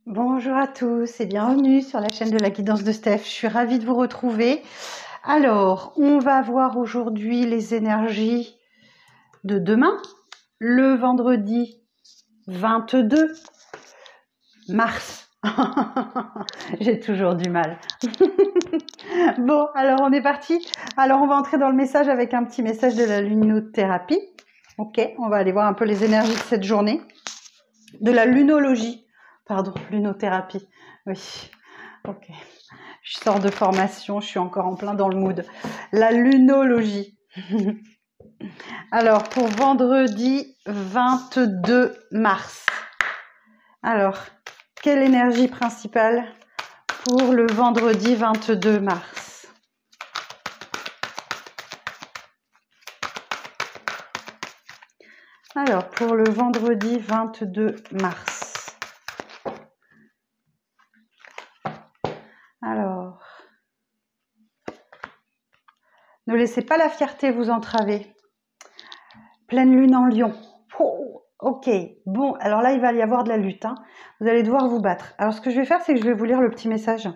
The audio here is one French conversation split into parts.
Bonjour à tous et bienvenue sur la chaîne de la guidance de Steph. Je suis ravie de vous retrouver. Alors, on va voir aujourd'hui les énergies de demain, le vendredi 22 mars. J'ai toujours du mal. Bon, alors on est parti. Alors, on va entrer dans le message avec un petit message de la lunothérapie. Ok, on va aller voir un peu les énergies de cette journée. De la lunologie. Pardon, lunothérapie. Oui, ok. Je sors de formation, je suis encore en plein dans le mood. La lunologie. Alors, pour vendredi 22 mars. Alors, quelle énergie principale pour le vendredi 22 mars? Alors, pour le vendredi 22 mars. Alors, ne laissez pas la fierté vous entraver. Pleine lune en lion. Oh, ok, bon, alors là, il va y avoir de la lutte. Hein. Vous allez devoir vous battre. Alors, ce que je vais faire, c'est que je vais vous lire le petit message.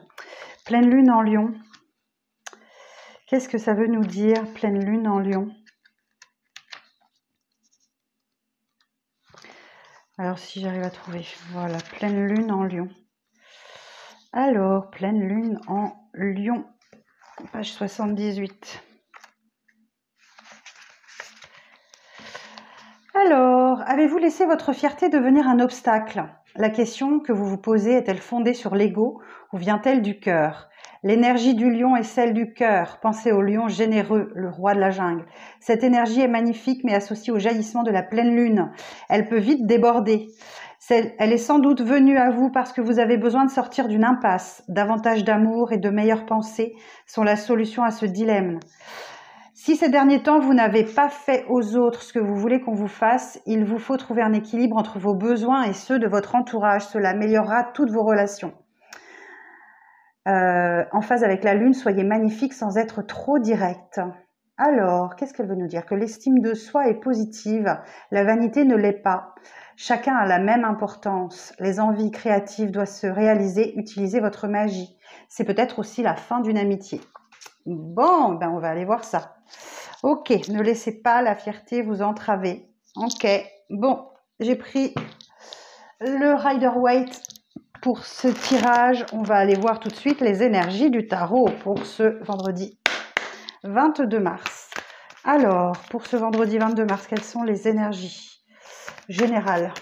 Pleine lune en lion. Qu'est-ce que ça veut nous dire, pleine lune en lion? Alors, si j'arrive à trouver. Voilà, pleine lune en lion. Alors, pleine lune en lion. Page 78. Alors, avez-vous laissé votre fierté devenir un obstacle? La question que vous vous posez est-elle fondée sur l'ego ou vient-elle du cœur? L'énergie du lion est celle du cœur. Pensez au lion généreux, le roi de la jungle. Cette énergie est magnifique mais associée au jaillissement de la pleine lune. Elle peut vite déborder. Elle est sans doute venue à vous parce que vous avez besoin de sortir d'une impasse. Davantage d'amour et de meilleures pensées sont la solution à ce dilemme. Si ces derniers temps, vous n'avez pas fait aux autres ce que vous voulez qu'on vous fasse, il vous faut trouver un équilibre entre vos besoins et ceux de votre entourage. Cela améliorera toutes vos relations. En phase avec la lune, soyez magnifique sans être trop direct. Alors, qu'est-ce qu'elle veut nous dire? Que l'estime de soi est positive, la vanité ne l'est pas. Chacun a la même importance. Les envies créatives doivent se réaliser. Utilisez votre magie. C'est peut-être aussi la fin d'une amitié. Bon, ben on va aller voir ça. Ok, ne laissez pas la fierté vous entraver. Ok, bon, j'ai pris le Rider-Waite pour ce tirage. On va aller voir tout de suite les énergies du tarot pour ce vendredi 22 mars. Alors, pour ce vendredi 22 mars, quelles sont les énergies générales?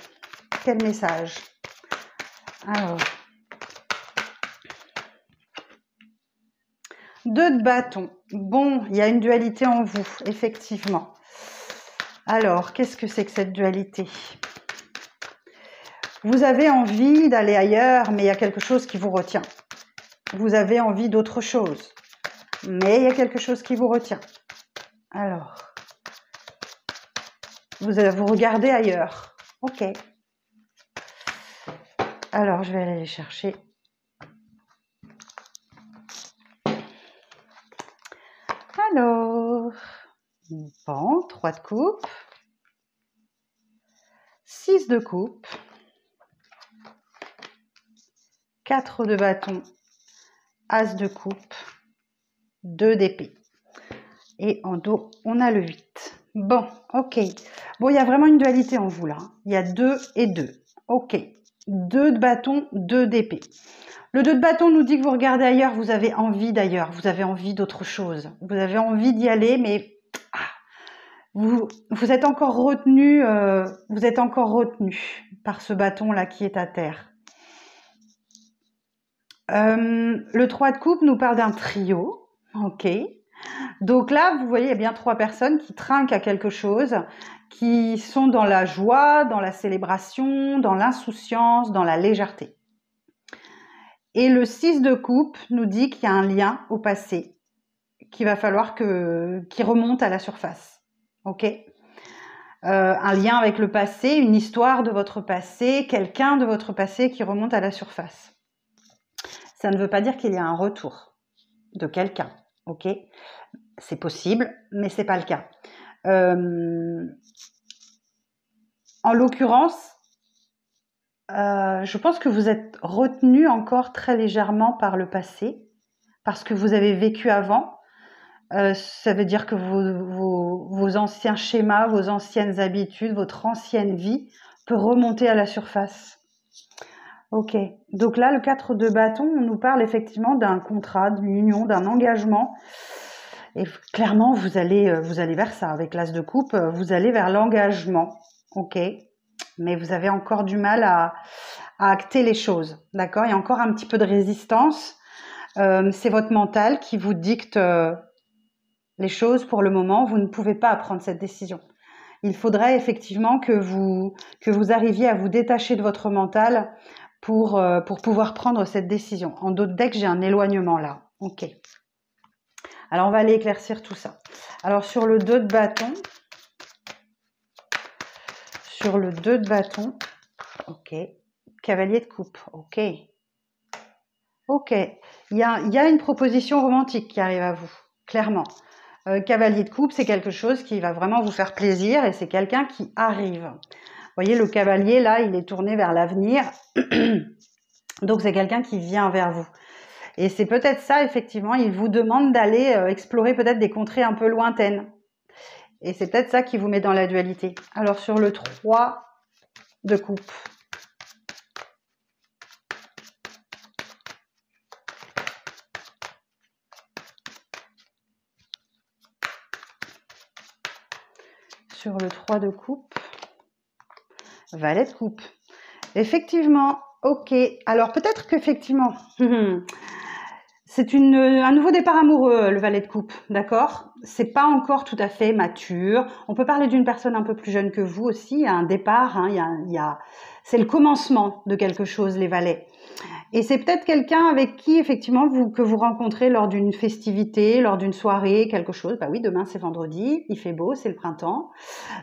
Quel message? Alors, 2 de bâton. Bon, il y a une dualité en vous, effectivement. Alors, qu'est-ce que c'est que cette dualité? Vous avez envie d'aller ailleurs, mais il y a quelque chose qui vous retient. Vous avez envie d'autre chose, mais il y a quelque chose qui vous retient. Alors, vous regardez ailleurs. Ok. Alors, je vais aller les chercher. Alors, bon, 3 de coupe, 6 de coupe, 4 de bâton, as de coupe, 2 d'épée. Et en dos, on a le 8. Bon, ok. Bon, il y a vraiment une dualité en vous, là. Il y a 2 et 2. Ok. 2 de bâton, 2 d'épée. Le 2 de bâton nous dit que vous regardez ailleurs, vous avez envie d'ailleurs, vous avez envie d'autre chose. Vous avez envie d'y aller, mais vous êtes encore retenu, par ce bâton-là qui est à terre. Le 3 de coupe nous parle d'un trio. Ok. Donc là, vous voyez, il y a bien 3 personnes qui trinquent à quelque chose, qui sont dans la joie, dans la célébration, dans l'insouciance, dans la légèreté. Et le 6 de coupe nous dit qu'il y a un lien au passé, qu'il va falloir qui remonte à la surface. Ok ? Un lien avec le passé, une histoire de votre passé, quelqu'un de votre passé qui remonte à la surface. Ça ne veut pas dire qu'il y a un retour de quelqu'un. Ok ? C'est possible, mais c'est pas le cas. En l'occurrence, je pense que vous êtes retenu encore très légèrement par le passé, parce que vous avez vécu avant. Ça veut dire que vos anciens schémas, vos anciennes habitudes, votre ancienne vie peut remonter à la surface. Ok, donc là, le 4 de bâton, on nous parle effectivement d'un contrat, d'une union, d'un engagement. Et clairement, vous allez vers ça. Avec l'as de coupe, vous allez vers l'engagement. Ok, mais vous avez encore du mal à acter les choses. D'accord, il y a encore un petit peu de résistance. C'est votre mental qui vous dicte les choses pour le moment. Vous ne pouvez pas prendre cette décision. Il faudrait effectivement que vous arriviez à vous détacher de votre mental pour pouvoir prendre cette décision. En d'autres decks, j'ai un éloignement là. Ok. Alors, on va aller éclaircir tout ça. Alors, sur le 2 de bâton, ok. Cavalier de coupe, ok. Ok. Il y a une proposition romantique qui arrive à vous, clairement. Cavalier de coupe, c'est quelque chose qui va vraiment vous faire plaisir et c'est quelqu'un qui arrive. Vous voyez, le cavalier, là, il est tourné vers l'avenir. Donc, c'est quelqu'un qui vient vers vous. Et c'est peut-être ça, effectivement, il vous demande d'aller explorer peut-être des contrées un peu lointaines. Et c'est peut-être ça qui vous met dans la dualité. Alors, sur le 3 de coupe. Sur le 3 de coupe. Valet de coupe. Effectivement, ok. Alors, peut-être qu'effectivement... C'est un nouveau départ amoureux, le valet de coupe, d'accord? C'est pas encore tout à fait mature. On peut parler d'une personne un peu plus jeune que vous aussi. Il y a un départ, hein, c'est le commencement de quelque chose, les valets. Et c'est peut-être quelqu'un avec qui, effectivement, que vous rencontrez lors d'une festivité, lors d'une soirée, quelque chose. Bah oui, demain c'est vendredi, il fait beau, c'est le printemps.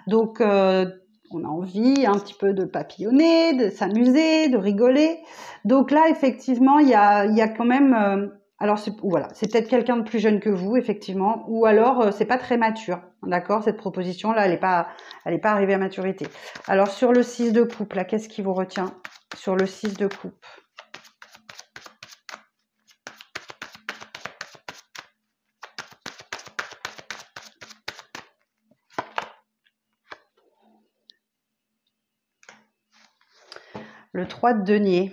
Donc, on a envie un petit peu de papillonner, de s'amuser, de rigoler. Donc là, effectivement, il y a quand même... alors, voilà, c'est peut-être quelqu'un de plus jeune que vous, effectivement, ou alors c'est pas très mature, d'accord? Cette proposition-là, elle est pas arrivée à maturité. Alors, sur le 6 de coupe, là, qu'est-ce qui vous retient? Sur le 6 de coupe. Le 3 de denier.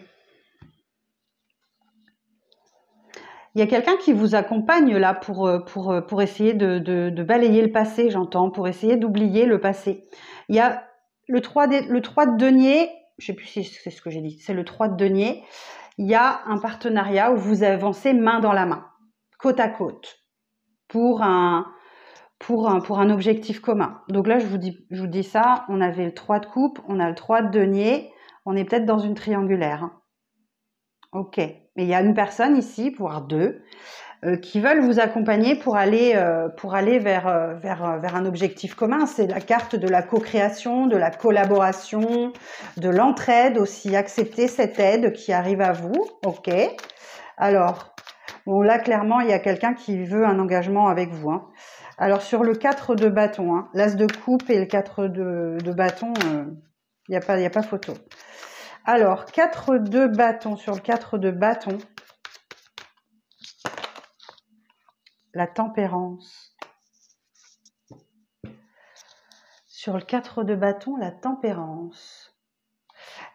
Il y a quelqu'un qui vous accompagne là pour essayer de balayer le passé, j'entends, pour essayer d'oublier le passé. Il y a le 3 de denier, je sais plus si c'est ce que j'ai dit, c'est le 3 de denier. Il y a un partenariat où vous avancez main dans la main, côte à côte, pour un objectif commun. Donc là, je vous dis ça, on avait le 3 de coupe, on a le 3 de denier, on est peut-être dans une triangulaire. Ok, mais il y a une personne ici, voire deux, qui veulent vous accompagner pour aller vers un objectif commun. C'est la carte de la co-création, de la collaboration, de l'entraide aussi. Accepter cette aide qui arrive à vous. Ok. Alors, bon, là, clairement, il y a quelqu'un qui veut un engagement avec vous. Hein. Alors, sur le 4 de bâton, hein, l'as de coupe et le 4 de bâton, il n'y a pas photo. Alors, 4 de bâton, sur le 4 de bâton, la tempérance. Sur le 4 de bâton, la tempérance.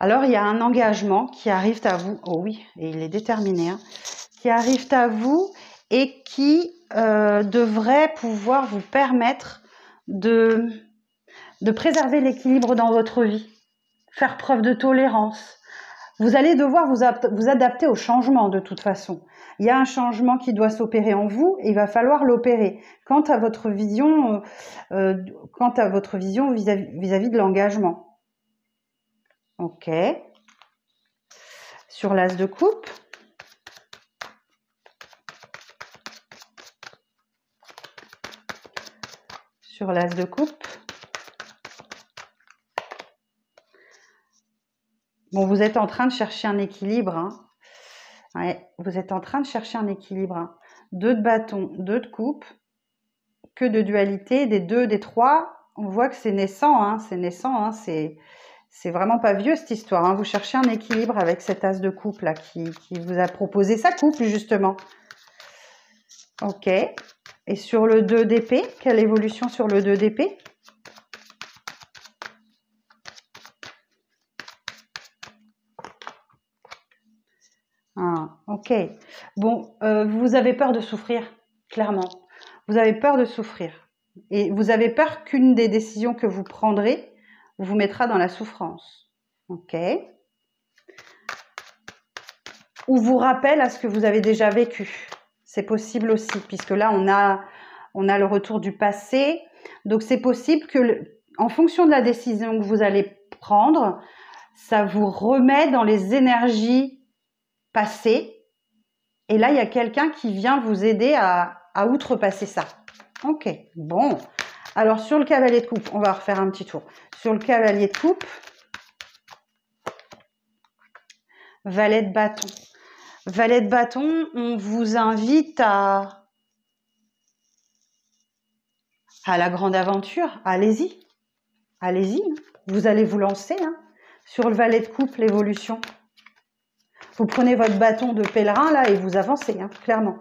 Alors, il y a un engagement qui arrive à vous. Oh oui, et il est déterminé. Hein, qui arrive à vous et qui devrait pouvoir vous permettre de préserver l'équilibre dans votre vie. Faire preuve de tolérance. Vous allez devoir vous adapter au changement de toute façon. Il y a un changement qui doit s'opérer en vous et il va falloir l'opérer. Quant à votre vision vis-à-vis de l'engagement. Ok. Sur l'as de coupe. Sur l'as de coupe. Bon, vous êtes en train de chercher un équilibre. Hein. Ouais, vous êtes en train de chercher un équilibre. Hein. 2 de bâton, 2 de coupe. Que de dualité. Des 2, des 3. On voit que c'est naissant. Hein. C'est naissant. Hein. C'est vraiment pas vieux cette histoire, hein. Vous cherchez un équilibre avec cet as de coupe là qui vous a proposé sa coupe justement. Ok. Et sur le 2 d'épée, quelle évolution sur le 2 d'épée? Ah, ok. Bon, vous avez peur de souffrir, clairement. Vous avez peur de souffrir. Et vous avez peur qu'une des décisions que vous prendrez vous mettra dans la souffrance. Ok. Ou vous rappelle à ce que vous avez déjà vécu. C'est possible aussi, puisque là, on a le retour du passé. Donc, c'est possible que, en fonction de la décision que vous allez prendre, ça vous remet dans les énergies passées. Et là, il y a quelqu'un qui vient vous aider à outrepasser ça. Ok, bon. Alors, sur le cavalier de coupe, on va refaire un petit tour. Sur le cavalier de coupe, valet de bâton. Valet de bâton, on vous invite à la grande aventure. Allez-y. Allez-y. Vous allez vous lancer. Hein. Sur le valet de coupe, l'évolution. Vous prenez votre bâton de pèlerin là et vous avancez, hein, clairement.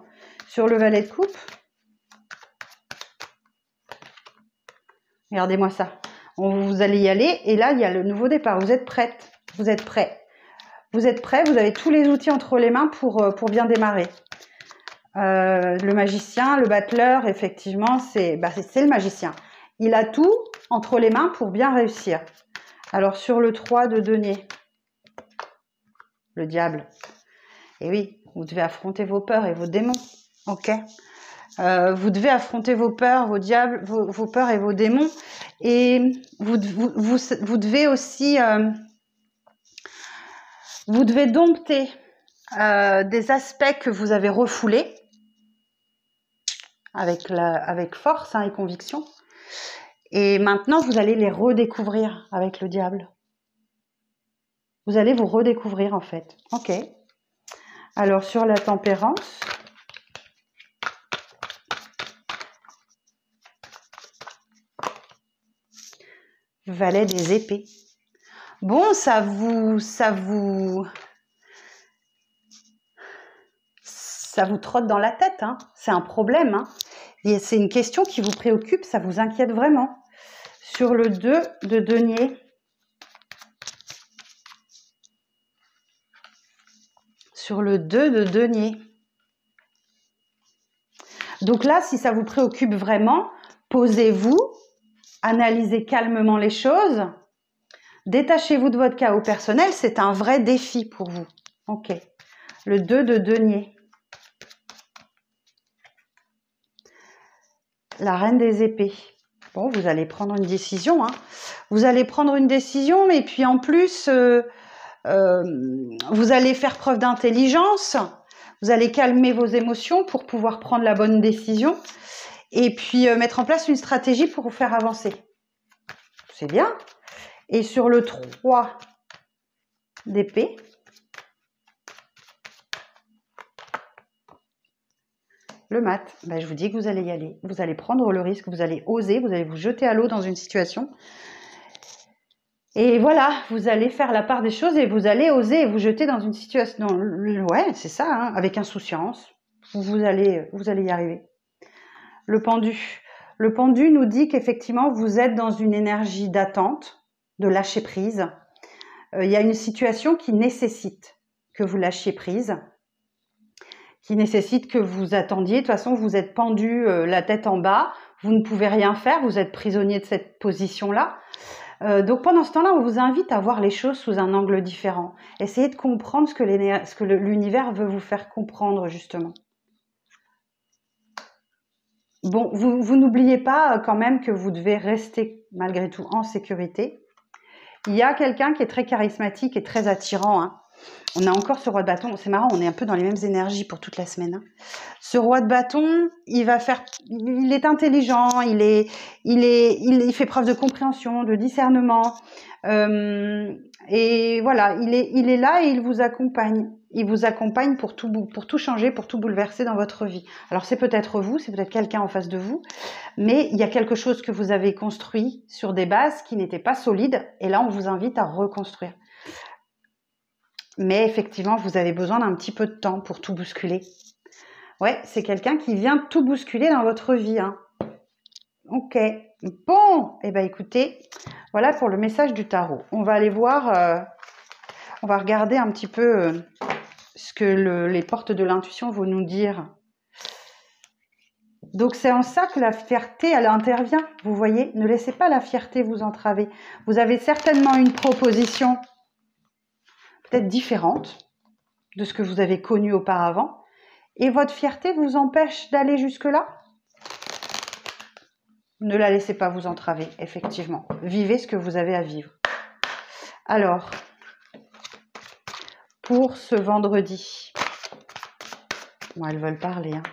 Sur le valet de coupe, regardez-moi ça. Vous allez y aller et là, il y a le nouveau départ. Vous êtes prête. Vous êtes prêt. Vous êtes prêt. Vous avez tous les outils entre les mains pour bien démarrer. Le magicien, le battleur, effectivement, c'est le magicien. Il a tout entre les mains pour bien réussir. Alors, sur le 3 de denier, le diable. Et oui, vous devez affronter vos peurs et vos démons. Ok. Vous devez affronter vos peurs, vos diables, vos peurs et vos démons. Et vous devez aussi... vous devez dompter des aspects que vous avez refoulés avec force et conviction. Et maintenant, vous allez les redécouvrir avec le diable. Vous allez vous redécouvrir en fait. Ok. Alors, sur la tempérance, valet des épées. Bon, ça vous trotte dans la tête, hein. C'est un problème. Hein. C'est une question qui vous préoccupe, ça vous inquiète vraiment. Sur le 2 de denier, sur le 2 de denier. Donc là, si ça vous préoccupe vraiment, posez-vous, analysez calmement les choses, détachez-vous de votre chaos personnel, c'est un vrai défi pour vous. Ok. Le 2 de denier. La reine des épées. Bon, vous allez prendre une décision. Hein. Vous allez prendre une décision, mais puis en plus, vous allez faire preuve d'intelligence. Vous allez calmer vos émotions pour pouvoir prendre la bonne décision. Et puis, mettre en place une stratégie pour vous faire avancer. C'est bien. Et sur le 3 d'épée, le mat, ben, je vous dis que vous allez y aller. Vous allez prendre le risque, vous allez oser, vous allez vous jeter à l'eau dans une situation. Et voilà, vous allez faire la part des choses et vous allez oser vous jeter dans une situation. Ouais, c'est ça, hein, avec insouciance. Vous allez y arriver. Le pendu. Le pendu nous dit qu'effectivement, vous êtes dans une énergie d'attente, de lâcher prise. Il y a une situation qui nécessite que vous lâchiez prise, qui nécessite que vous attendiez. De toute façon, vous êtes pendu la tête en bas, vous ne pouvez rien faire, vous êtes prisonnier de cette position-là. Donc pendant ce temps-là, on vous invite à voir les choses sous un angle différent. Essayez de comprendre ce que l'univers veut vous faire comprendre, justement. Bon, vous n'oubliez pas quand même que vous devez rester malgré tout en sécurité. Il y a quelqu'un qui est très charismatique et très attirant. Hein. On a encore ce roi de bâton. C'est marrant, on est un peu dans les mêmes énergies pour toute la semaine. Hein. Ce roi de bâton, il est intelligent, il fait preuve de compréhension, de discernement. Et voilà, il est là et il vous accompagne. il vous accompagne pour tout changer, pour tout bouleverser dans votre vie. Alors c'est peut-être vous, c'est peut-être quelqu'un en face de vous, mais il y a quelque chose que vous avez construit sur des bases qui n'étaient pas solides, et là on vous invite à reconstruire. Mais effectivement, vous avez besoin d'un petit peu de temps pour tout bousculer. Ouais, c'est quelqu'un qui vient tout bousculer dans votre vie, hein. Ok, bon, et ben écoutez, voilà pour le message du tarot. On va aller voir, on va regarder un petit peu ce que les portes de l'intuition vont nous dire. Donc c'est en ça que la fierté, elle intervient, vous voyez. Ne laissez pas la fierté vous entraver. Vous avez certainement une proposition peut-être différente de ce que vous avez connu auparavant, et votre fierté vous empêche d'aller jusque-là. Ne la laissez pas vous entraver, effectivement. Vivez ce que vous avez à vivre. Alors, pour ce vendredi, bon, elles veulent parler, hein.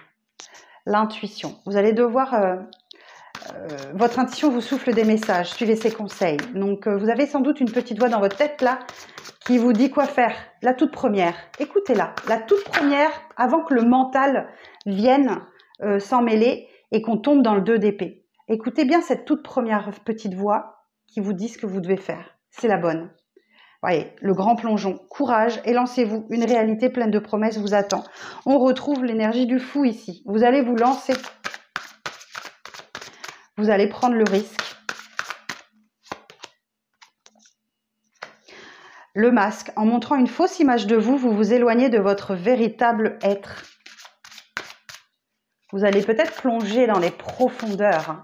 L'intuition. Vous allez devoir... votre intuition vous souffle des messages, suivez ses conseils. Donc, vous avez sans doute une petite voix dans votre tête, là, qui vous dit quoi faire. La toute première, écoutez-la. La toute première, avant que le mental vienne s'en mêler et qu'on tombe dans le 2 d'épée. Écoutez bien cette toute première petite voix qui vous dit ce que vous devez faire. C'est la bonne. Voyez, le grand plongeon. Courage et lancez-vous. Une réalité pleine de promesses vous attend. On retrouve l'énergie du fou ici. Vous allez vous lancer. Vous allez prendre le risque. Le masque. En montrant une fausse image de vous, vous vous éloignez de votre véritable être. Vous allez peut-être plonger dans les profondeurs.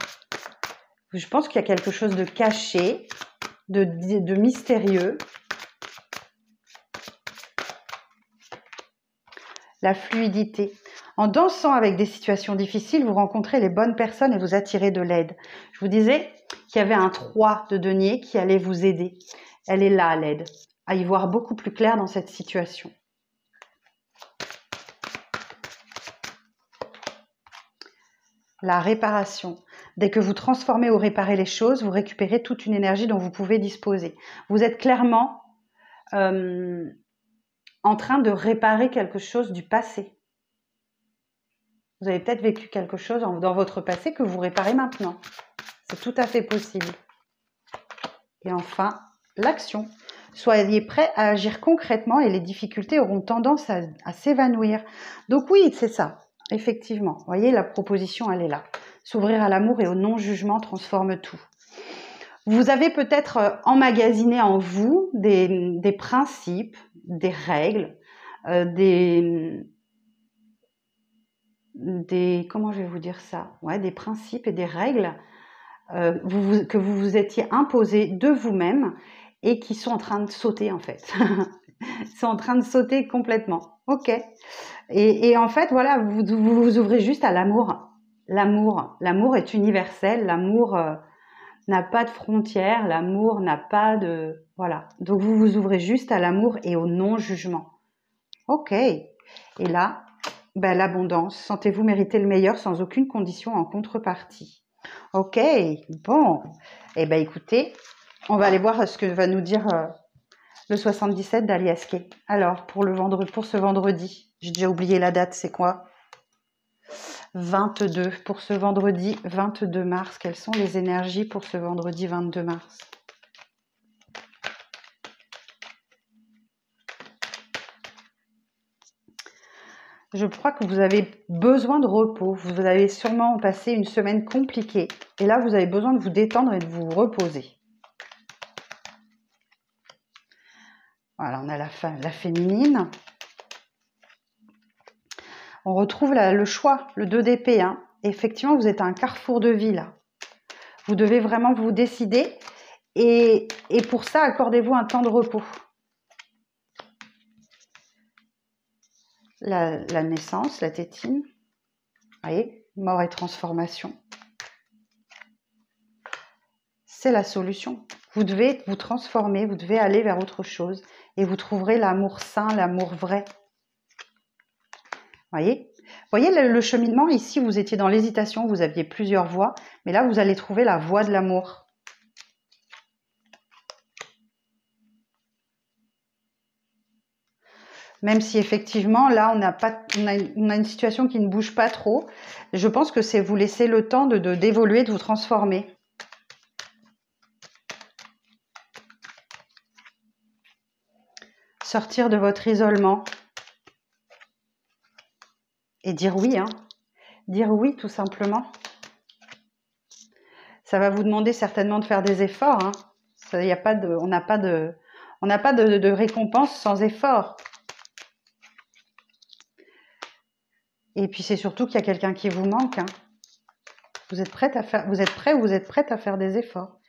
Je pense qu'il y a quelque chose de caché, de mystérieux. La fluidité. En dansant avec des situations difficiles, vous rencontrez les bonnes personnes et vous attirez de l'aide. Je vous disais qu'il y avait un 3 de denier qui allait vous aider. Elle est là, l'aide, à y voir beaucoup plus clair dans cette situation. La réparation. Dès que vous transformez ou réparez les choses, vous récupérez toute une énergie dont vous pouvez disposer. Vous êtes clairement en train de réparer quelque chose du passé. Vous avez peut-être vécu quelque chose dans votre passé que vous réparez maintenant. C'est tout à fait possible. Et enfin, l'action. Soyez prêts à agir concrètement et les difficultés auront tendance à s'évanouir. Donc oui, c'est ça. Effectivement, vous voyez, la proposition, elle est là. S'ouvrir à l'amour et au non-jugement transforme tout. Vous avez peut-être emmagasiné en vous des principes, des règles, comment je vais vous dire ça? Ouais, des principes et des règles que vous vous étiez imposés de vous-même et qui sont en train de sauter en fait. Ils sont en train de sauter complètement. Ok. Et en fait, voilà, vous vous ouvrez juste à l'amour. L'amour est universel. L'amour n'a pas de frontières. L'amour n'a pas de... Voilà. Donc, vous vous ouvrez juste à l'amour et au non-jugement. Ok. Et là, ben, l'abondance. Sentez-vous mériter le meilleur sans aucune condition en contrepartie. Ok. Bon. Eh ben, écoutez, on va aller voir ce que va nous dire... le 77 d'Alias Kay. Alors, pour ce vendredi, j'ai déjà oublié la date, c'est quoi? 22. Pour ce vendredi 22 mars, quelles sont les énergies pour ce vendredi 22 mars? Je crois que vous avez besoin de repos. Vous avez sûrement passé une semaine compliquée. Et là, vous avez besoin de vous détendre et de vous reposer. Voilà, on a la féminine. On retrouve le choix, le 2 d'épée. Hein. Effectivement, vous êtes à un carrefour de vie là. Vous devez vraiment vous décider. Et pour ça, accordez-vous un temps de repos. La naissance, la tétine. Vous voyez, mort et transformation. C'est la solution. Vous devez vous transformer, vous devez aller vers autre chose. Et vous trouverez l'amour sain, l'amour vrai. Voyez, le cheminement, ici, vous étiez dans l'hésitation, vous aviez plusieurs voies, mais là, vous allez trouver la voie de l'amour. Même si effectivement, là, on a une situation qui ne bouge pas trop. Je pense que c'est vous laisser le temps d'évoluer, de vous transformer. Sortir de votre isolement. Et dire oui, hein. Dire oui, tout simplement. Ça va vous demander certainement de faire des efforts, hein. Ça, y a pas de, on n'a pas de récompense sans effort. Et puis c'est surtout qu'il y a quelqu'un qui vous manque, hein. Vous êtes prête à faire, vous êtes prêt ou vous êtes prête à faire des efforts.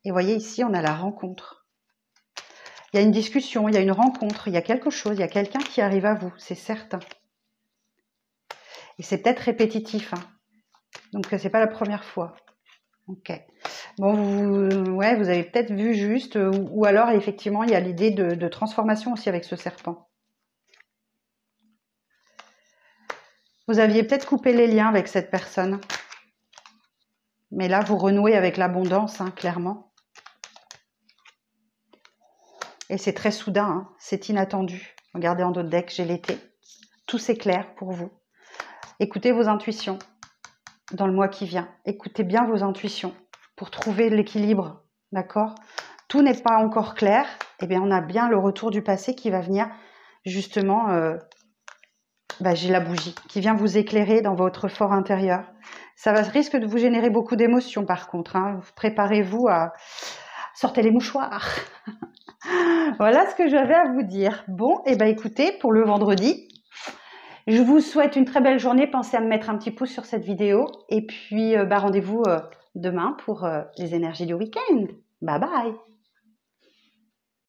Et voyez ici, on a la rencontre. Il y a une discussion, il y a une rencontre, il y a quelque chose, il y a quelqu'un qui arrive à vous, c'est certain. Et c'est peut-être répétitif, hein. Donc c'est pas la première fois. Ok. Bon, vous avez peut-être vu juste, ou alors effectivement il y a l'idée de transformation aussi avec ce serpent. Vous aviez peut-être coupé les liens avec cette personne. Mais là, vous renouez avec l'abondance, hein, clairement. Et c'est très soudain, hein, c'est inattendu. Regardez en d'autres decks, j'ai l'été. Tout s'éclaire pour vous. Écoutez vos intuitions dans le mois qui vient. Écoutez bien vos intuitions pour trouver l'équilibre, d'accord? Tout n'est pas encore clair. Eh bien, on a bien le retour du passé qui va venir justement... j'ai la bougie qui vient vous éclairer dans votre fort intérieur. Ça risque de vous générer beaucoup d'émotions par contre, hein. Préparez-vous à... Sortez les mouchoirs. Voilà ce que j'avais à vous dire. Bon, et écoutez, pour le vendredi, je vous souhaite une très belle journée. Pensez à me mettre un petit pouce sur cette vidéo. Et puis, rendez-vous demain pour les énergies du week-end. Bye bye.